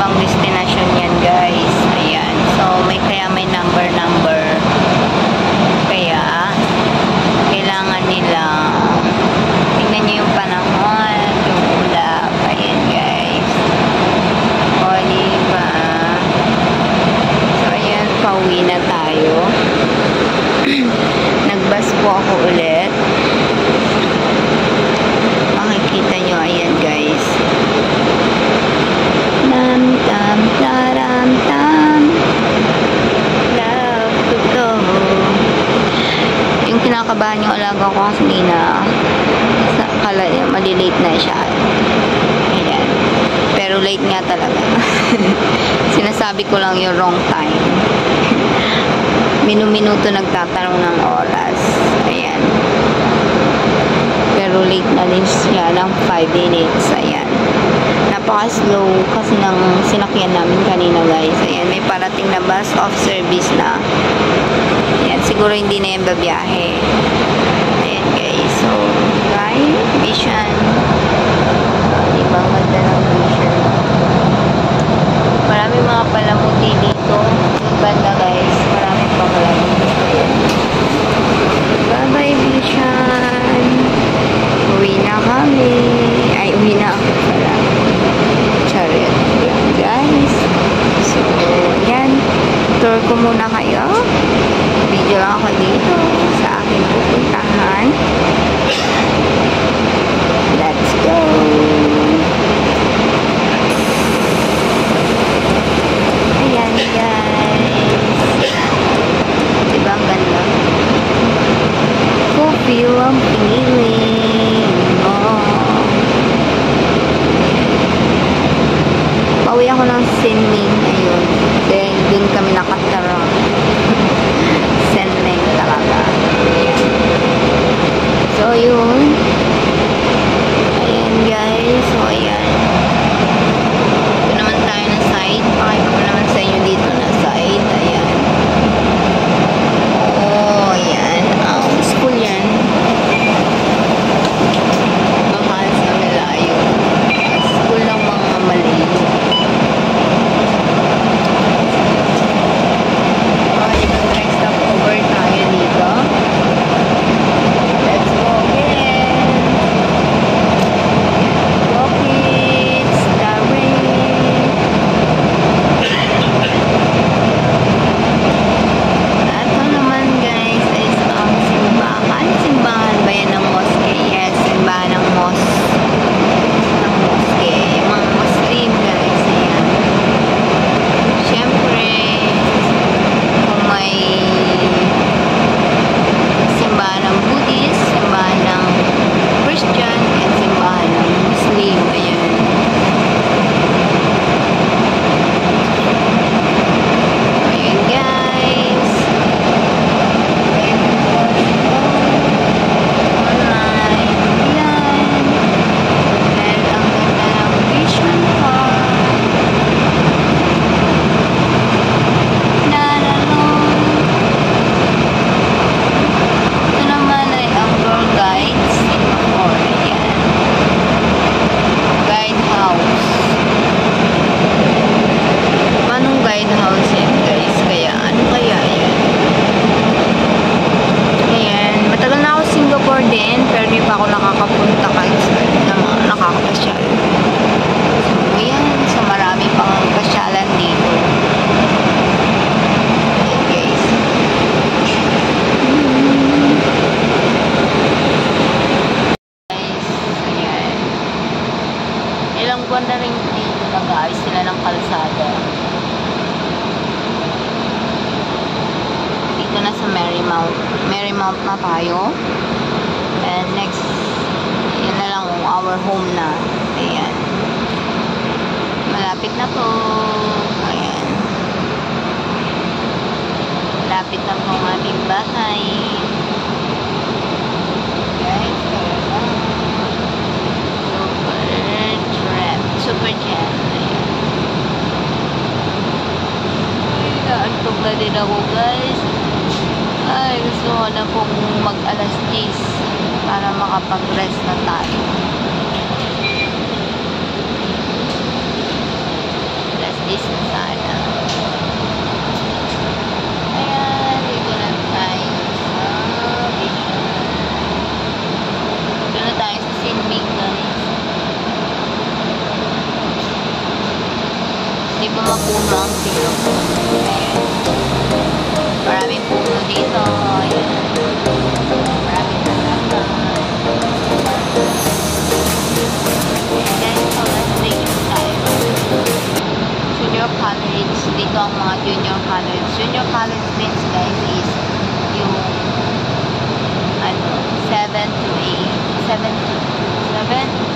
ibang destination yan, guys. Ayan. So, kaya may number. Kaya, kailangan nila tingnan nyo yung panahon, yung ulap. Ayan, guys. O, diba? So, ayan, pauwi na tayo. Nagbus po ako ulit. Makikita nyo, ayan, guys. Tam, taram, tam. Love to go. Yung kinakabahan yung alaga ko kasi malilate na siya. Ayan. Pero late nga talaga. Sinasabi ko lang yung wrong time. Minuto nagtatanong ng oras. Ayan. Pero late na din siya ng 5 minutes. Ayan. Napaka-slow kasi ng sinakyan namin kanina, guys. Ayan, may parating na bus off service na. Ayan, siguro hindi na yung babiyahe. Ayan, guys. So, right? Mission. Diba? Ganda ng mission. Marami mga palamuti dito. Yung banda, guys. Marami pa palamuti. Bye-bye, mission. Uwi na kami. Ay, uwi na ako pala. Charot lang, guys. So, yan. Tour ko muna kayo. Video lang ako dito sa aking pupuntahan. Let's go! Ayan, guys. Diba ang ganda? Coffee ang feeling mo. Pauwi ako ng Senming. Ayun. Then, dun kami nakatara. Senming talaga. Ayan. So, yun. Ayan, guys. So, ayan. Ito naman tayo na side. Pakita ko naman sa inyo dito na side. Ayan. Oh, ayan. School yan. Mahal sa Melayo. School ng mga Malay. Over tayo dito. Let's go again. Go kids, the rain. Ito naman, guys, is ang simbahan. Simbahan ba yan ng mosque? Yes, simbahan ng mosque. Ng mosque. Yung mga Muslim, guys. Ayan. Siyempre, kung may simbahan ng Buddhist, simbahan ng Christian, and simbahan ng Muslim. Ayan. Ayan, guys. Alright. Ayan. And ang ganda ng vision park. Ito naman ay ang Girl Guides Singapore. Ayan. Guide house. Anong guide house yan, guys? Kaya, ano kaya yan? Ayan. Matagal na ako Singapore din, pero di pa ako nakakapunta kahit na mga nakakapasyal. So, ayan. So, marami pang pasyalan dito. Ayan, guys. Ayan. Ilang buwan na rin dito nag-aayos sila ng kalsada. Dito na sa Marymount. Marymount na tayo. And next, yun na lang our home na. Ayan. Malapit na po. Ayan. Malapit na po ang aming bahay. Guys, super jam. Ayan. Ay, naantog na din ako, guys. Ay, gusto ko na pong mag-alas 10 para makapag-rest na tayo. Alas service na sana. Ayan, dito na tayo sa Vision. Dito na tayo sa Sinming, guys. Hindi pa mapuno ang silong. Ayan. Maraming puno dito. Ayan. Maraming talaga. Ayan guys, so nasa station tayo. Junior college. Dito ang mga junior college. Junior college means guys is yung 7 to 8. 7 to